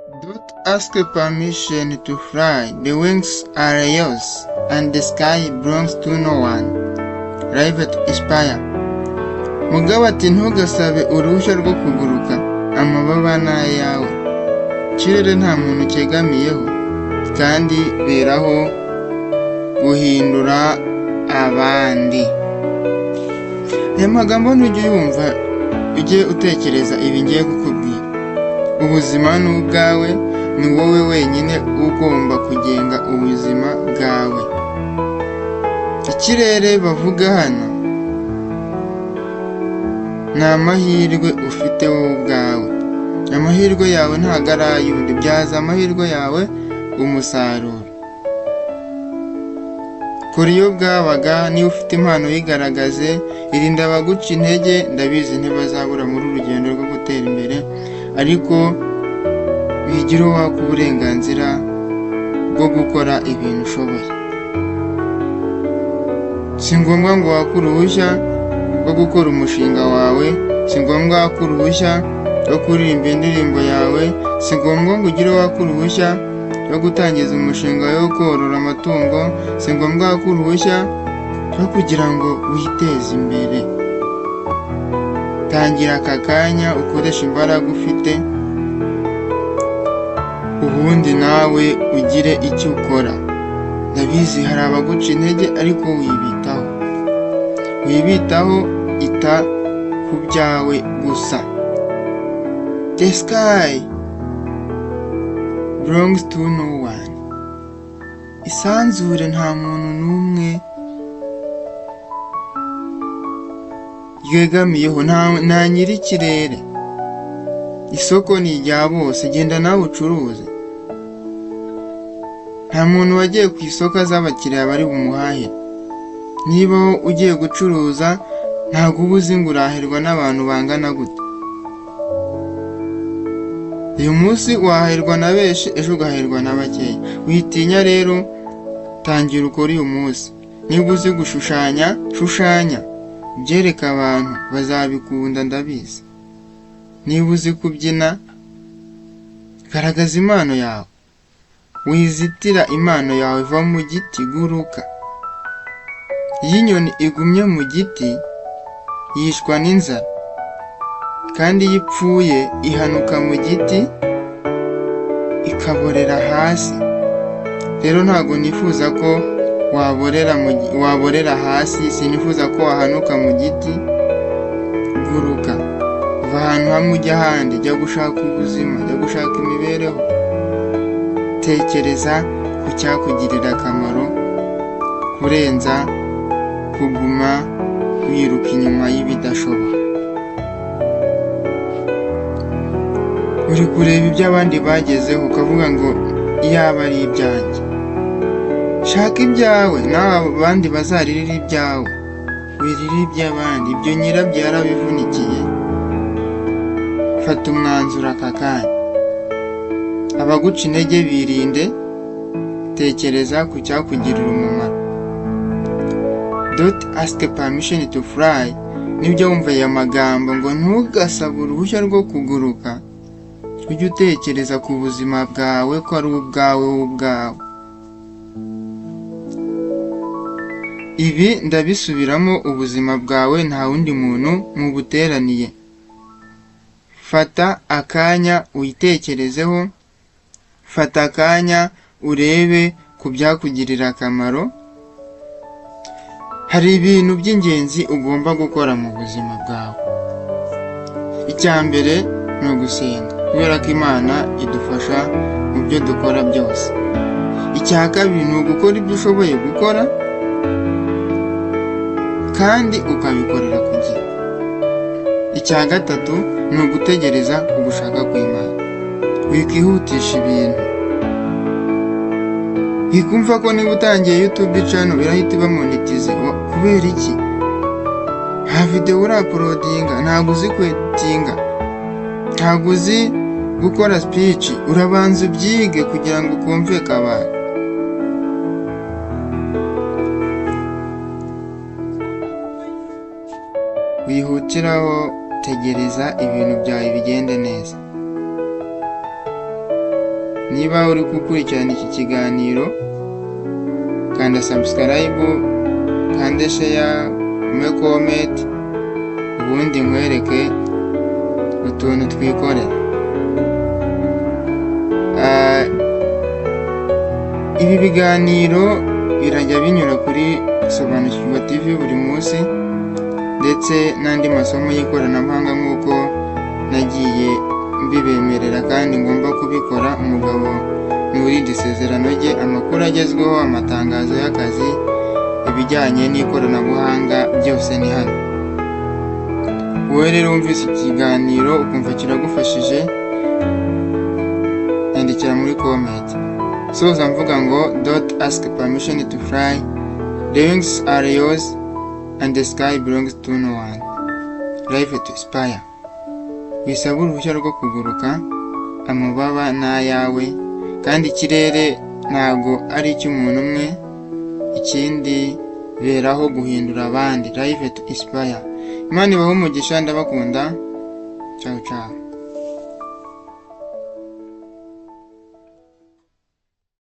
Don't ask permission to fly. The wings are yours, and the sky belongs to no one. Live to inspire. Mugabo ati ntugasabe uruhushya rwo kuguruka, amababa ni ayawe. Ikirere nta muntu cyegamiyeho, kandi beraho guhindura abandi. Aya magambo ntujye yumva, ujye utekereza ibi ngiye kukubwira. Ubuzima ni ubwawe, ni wowe wenyine ugomba kugenga ubuzima bwawe. Ikirere bavuga hano ni amahirwe ufite wowe ubwawe. Amahirwe yawe ntago ari ay'undi, byaza amahirwe yawe umusaruro. Kora iyo bwabaga, niba ufite impano yigaragaze, irinda abaguca intege, ndabizi ntibazabura muri urugendo rwo gutera imbere, ariko wigira uwaka uburenganzira bwo gukora ibintu ushoboye. Si ngombwa ngo wake uruhushya rwo gukora umushinga wawe, si ngombwa wake uruhushya rwo kuririmba indirimbo yawe, si ngombwa ngo ugire wake uruhushya rwo gutangiza umushinga wo korora amatungo, si ngombwa wake uruhushya rwo kugira ngo witeze imbere. Tangira aka kanya ukoresha imbaraga ufite, ubundi nawe ugire icyo ukora. Ndabizi hari abaguca intege, ariko wibitaho, ita ku byawe gusa. The sky belongs to no one. Isanzure nta muntu n'umwe yegamiyeho, nta nyiri ikirere. Isoko ni irya bose, genda nawe ucuruze. Nta muntu wagiye ku isoko azi abakiriya bari bumuhahire. Niba ugiye gucuruza, ntabwo uba uzi ngo urahirwa n'abantu bangana gute. Uyu munsi wahirwa na benshi, ejo ugahirwa na bakeya. Witinya rero, tangira ukora uyu munsi. Niba uzi gushushanya, shushanya, byereka abantu, bazabikunda ndabizi. Niba uzi kubyina, garagaza impano yawe. Wizitira impano yawe, va mu giti, guruka. Iyo inyoni igumye mu giti yishwa n'inzara, kandi iyo ipfuye ihanuka mu giti ikaborera hasi. Rero ntabwo nifuza ko waborera hasi, sinifuza ko wahanuka mu giti. Guruka, va ahantu hamwe ujya ahandi, jya gushaka ubuzima, jya gushaka imibereho. Tekereza ku cyakugirira akamaro kurenza kuguma wiruka inyuma y'ibidashoboka. Uri kureba ibyo abandi bagezeho ukavuga ngo iyaba ari ibyanjye. Shaka ibyawe, nawe abandi bazaririra ibyawe. Wirira iby'abandi, ibyo nyirabyo yarabivunikiye. Fata umwanzuro aka kanya. Abaguca intege birinde, tekereza ku cyakugirira umumaro. Don't ask permission to fly. Nibyo wumva aya magambo ngo ntugasabe uruhushya rwo kuguruka, ujye utekereza ku buzima bwawe ko ari ubwawe. Ibi ndabisubiramo, ubuzima bwawe nta wundi muntu mubuteraniye. Fata akanya uyitekerezeho, fata akanya urebe ku byakugirira akamaro. Hari ibintu by'ingenzi ugomba gukora mu buzima bwawe. Icya mbere ni ugusenga, kubera ko Imana idufasha mu byo dukora byose. Icya kabiri ni ugukora ibyo ushoboye gukora, kandi ukabikorera ku gihe. Icya gatatu ni ugutegereza ugushaka kw'Imana. Wikihutisha ibintu. Wikumva ko niba utangiye YouTube channel irahita iba monetize. Kubera iki? Nta video uraploadinga, ntabwo uzi kweditinga, ntabwo uzi gukora speech. Urabanza ubyige kugira ngo ukumveke abantu. Wihutiraho, tegereza ibintu byawe bigende neza. niba uri gukurikirana iki kiganiro kanda subscribe, kanda share, ume comment, ubundi nkwereke utuntu twikorera. Ibi biganiro birajya binyura kuri Sobanukirwa TV buri munsi, ndetse n'andi masomo y'ikoranabuhanga nk'uko nagiye mbibemerera kandi ngomba kubikora. Umugabo n'urindi isezerano rye, amakuru agezweho, amatangazo y'akazi, ibijyanye n'ikoranabuhanga byose ni hano. Wowe rero wumvise ikiganiro ukumva kiragufashije, andikira muri comment. Soza mvuga ngo don't ask permission to fly, the wings are yours and the sky belongs to no one. Life to inspire. Wisaba uruhushya rwo kuguruka, amababa n'ayawe, kandi ikirere ntago ari icy'umuntu umwe, ikindi beraho guhindura abandi. Life to inspire. Imana ibahe umugisha, ndabakunda. Ciao ciao.